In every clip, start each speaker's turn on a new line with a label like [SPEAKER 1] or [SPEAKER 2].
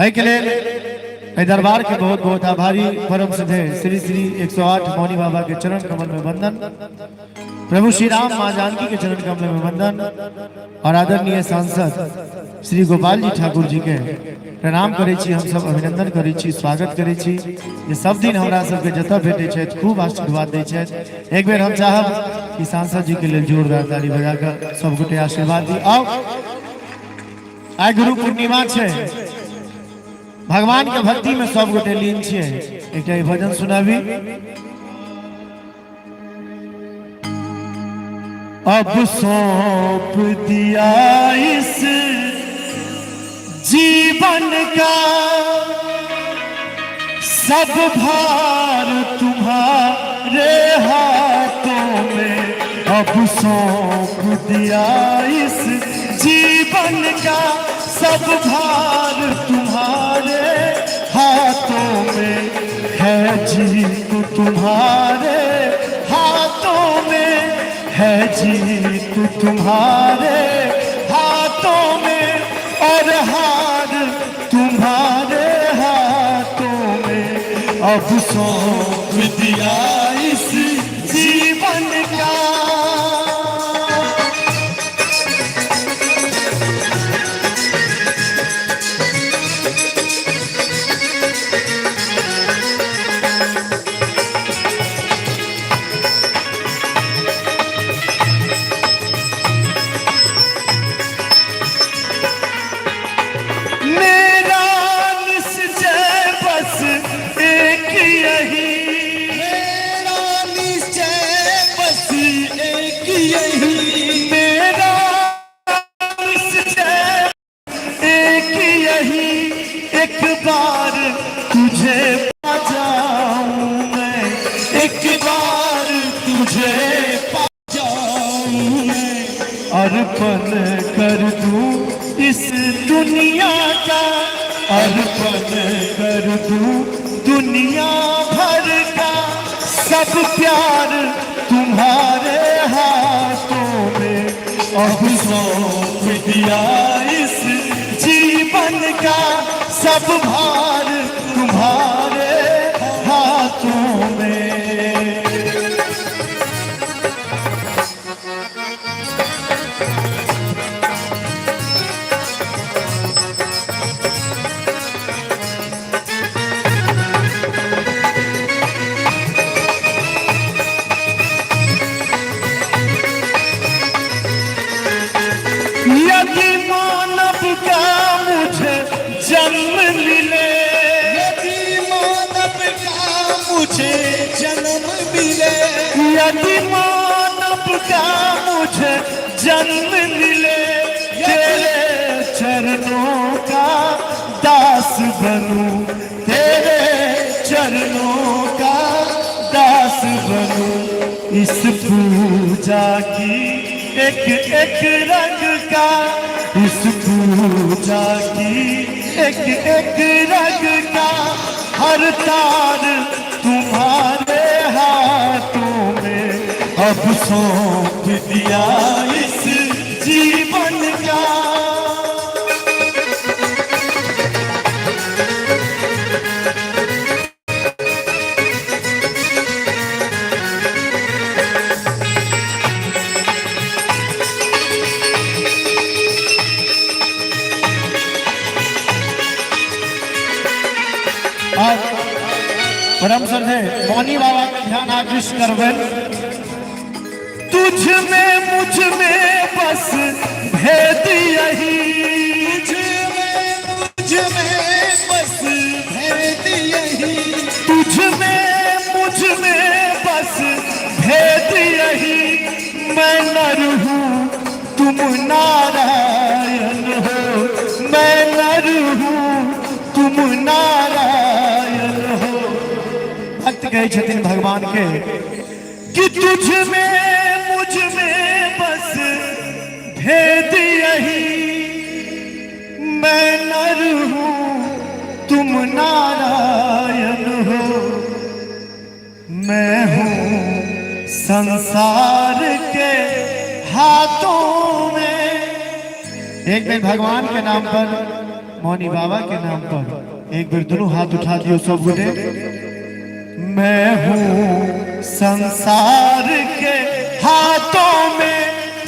[SPEAKER 1] है के लिए दरबार के बहुत बहुत आभारी परम सिद्धे श्री श्री 108 मौनी बाबा के चरण कमल में वंदन, प्रभु श्री राम माँ जानकी के चरण कमल में वंदन और आदरणीय सांसद श्री गोपाल जी ठाकुर जी के प्रणाम करे छी। हम सब अभिनंदन करे छी, स्वागत करे छी। ये सब दिन हमरा सबके जतऽ भेटे छै खूब आशीर्वाद दै छै। एक बेर हम चाहब कि सांसद जी के लिए जोरदार ताली बजाकर सब गोटे आशीर्वाद दी। आओ आइ गुरु पूर्णिमा छै, भगवान के भक्ति में सब गोटे लीन छियै। एकटा ई भजन सुनाबी। अब सौंप दिया इस जीवन का सब भार तुम्हारे हाथों में। अब सौंप दिया इस जीवन का सब भार तुम्हारे हाथों में है। जीत तुम्हारे हाथों में है, जीत तुम्हारे हाथों में और हार तुम्हारे हाथों में। अब सौंप दिया इस जीवन का। एक बार तुझे पा जाऊं मैं, एक बार तुझे पा जाऊं मैं। अर्पण कर दूं इस दुनिया का, अर्पण कर दूं दुनिया भर का सब प्यार तुम्हारे हाथों में। अब सौंप दिया इस जीवन का सब भार तुम्हारे हाथों में। यदि मानव का मुझे जन्म मिले,
[SPEAKER 2] यदि मानव का मुझे जन्म मिले,
[SPEAKER 1] यदि मानव का मुझे जन्म मिले, तेरे चरणों का दास बनूं, तेरे चरणों का दास बनूं। इस पूजा की एक एक रंग का, इस पूजा की एक एक रंग का हर तार तुम्हारे हाथों में। अब सौंप दिया इस जीवन का। परम श्रद्धे मौनी बाबा का ध्यान आकृष्ट करवे। तुझ में मुझ में बस भेद यही,
[SPEAKER 2] मुझ में बस भेद यही,
[SPEAKER 1] तुझ में मुझ में बस भेद यही। मैं नर हूँ तुम नारायण हो, मैं नर हूँ तुम नारायण हो। भक्त कहे छथिन भगवान के कि तुझ में मुझ में बस भेद यही। मैं नर हूँ तुम नारायण हो, मैं हूँ संसार के हाथों में। एक दिन भगवान के नाम पर मौनी बाबा के नाम पर एक बार दोनों हाथ उठा दियो सब गुटे। मैं हूँ संसार के हाथों में,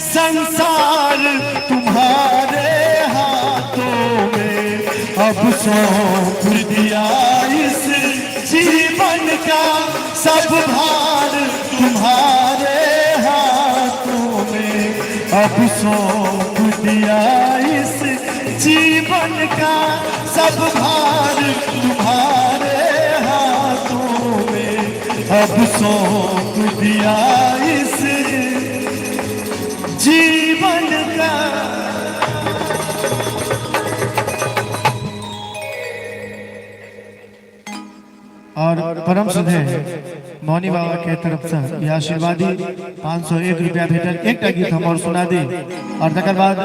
[SPEAKER 1] संसार तुम्हारे हाथों में, अब सौंप दिया इस जीवन का सब भार तुम्हारे हाथों में, अब सौंप दिया इस जीवन का सब भार तुम्हारे हाथों में, अब सौंप दिया इस जीवन का। और परम सुधे मौनी बाबा के तरफ से यह आशीर्वादी 501 रुपया भेटल। एक गीत हम और सुना दी और तकर बाद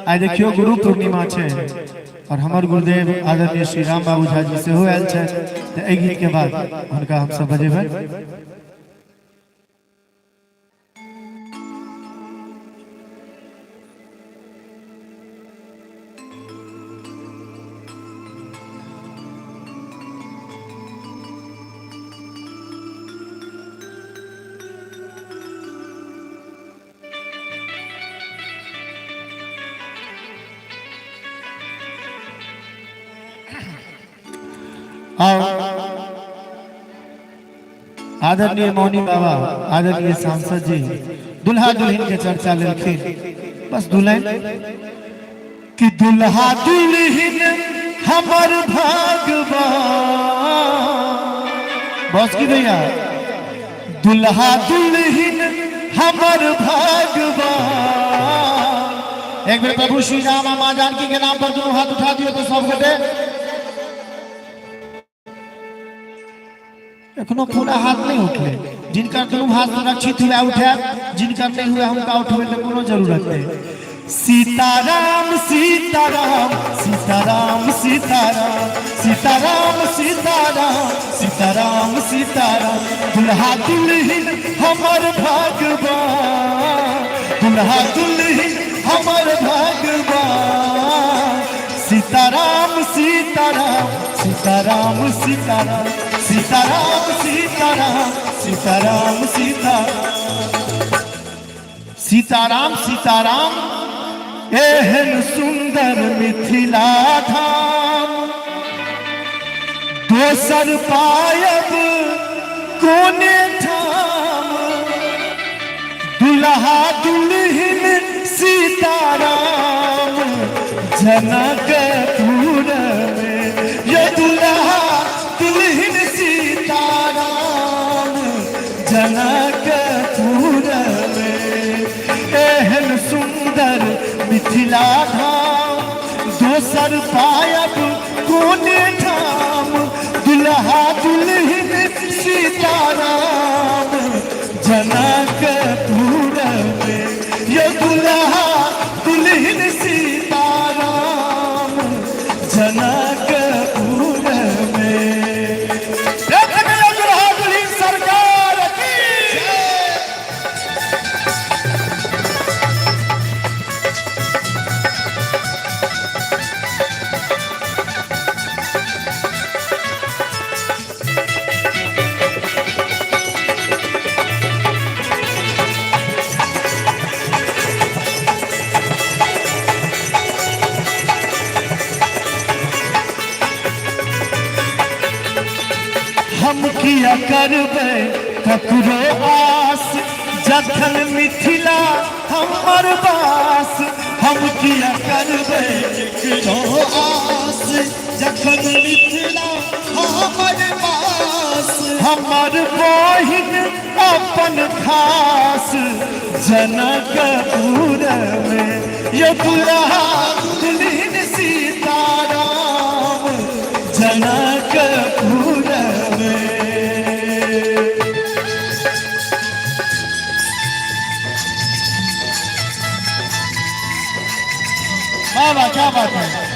[SPEAKER 1] आई देखियो गुरु पूर्णिमा छे और हमार गुरुदेव आदरणीय श्री राम बाबू झा जी से हो आयल छे। तो ए गीत के बाद उनका हम सब बजेबै। आदरणीय मौनी बाबा, आदरणीय सांसद जी दुल्हा दुल्हन के चर्चा लेखिन। बस दुल्हन कि दुल्हा दुल्हन हमर भागवान, बस की भैया दुल्हा दुल्हन हमर भागवान। एक बार प्रभु श्री राम मां जानकी के नाम पर दोनों हाथ उठा दियो तो सब गटे। एखनो पूरा हाथ नहीं उठले, जिनका दोनों हाथ सुरक्षित हुआ उठे, जिनका नहीं हुआ उनका उठवे के कोनो जरूरत नहीं। सीताराम सीताराम सीताराम सीताराम सीताराम सीताराम सीताराम सीताराम, दुल्हा दुल्हन हमर भगवान, दुल्हा दुल्हन हमर भगवान। सीताराम सीताराम सीताराम सीताराम सीताराम सीताराम सीताराम सीताराम सीताराम। एहन सुंदर मिथिला धाम दोसर पायब कोने ठाम, दुल्हा दुल्हन सीताराम जनकपुर में, ये दुल्हा दुल्हन सीताराम जनकपुर में। एहन सुंदर मिथिला धाम दोसर पायब कोने ठाम, दुल्हा दुल्हन सीताराम जनकपुर में, ये दुल्हा दुल्हन सीताराम जनकपुर में। दुल्हा दुल्हन सरकार की हम किया करबे ककरो आस, जखन मिथिला हमर बास। हम किया करबे
[SPEAKER 2] ककरो आस, जखन मिथिला हमर बास।
[SPEAKER 1] हमर बहिन अपन खास जनकपुर में, ये दुल्हा दुल्हन सीताराम जनकपुर में। बाबा क्या बात है।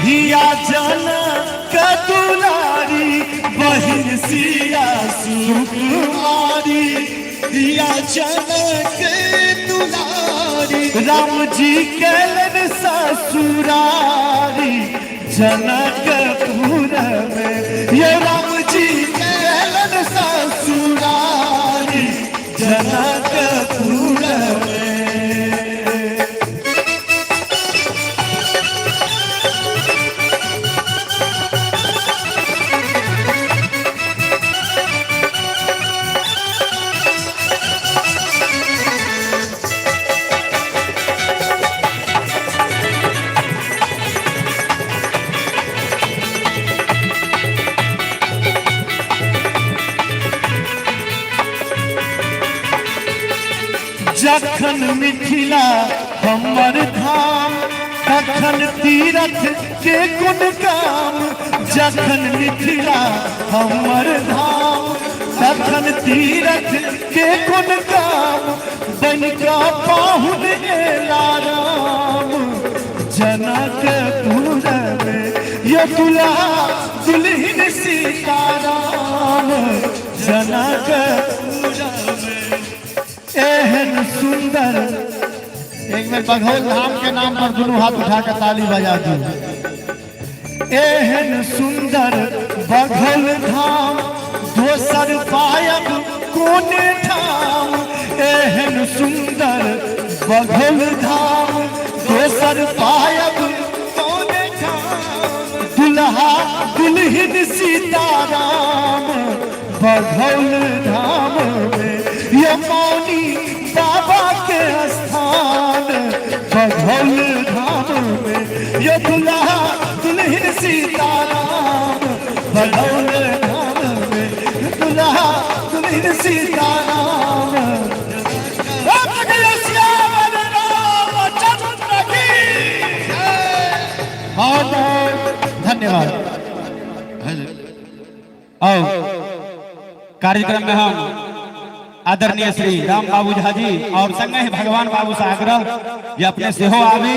[SPEAKER 2] हिया जनक दुलारी बहिन सिया सुकुमारी हिया जनक दुलारी
[SPEAKER 1] राम जी कैलन ससुरारी जनकपुर में ये राम जी कैलन ससुरारी जनकपुर में। जखन मिथिला हमर धाम तखन तीरथ के गुण काम। जखन मिथिला हमर धाम तखन तीरथ के गुण काम। बनिका पाहुन एला राम जनकपुर में ये दुल्हा दुल्हन सीताराम जनकपुर में। एहन सुंदर एक बार बघौल धाम के नाम पर दोनों हाथ उठाकर ताली बजा दी। एहन सुंदर बघौल धाम दोसर पायब कोने ठाम। एहन सुंदर बघौल धाम दोसर पायब कोने ठाम। दुल्हा दुल्हन सीताराम बघौल धाम में ये मौनी बाबा के स्थान बघौल धाम में। ये दुल्हा दुल्हन सीताराम बघौल धाम में। दुल्हा दुल्हन सीताराम बहुत धन्यवाद।
[SPEAKER 3] और कार्यक्रम में हम आदरणीय श्री राम बाबू झा जी और संगे भगवान बाबू से आग्रह जे अपने से हो आवे।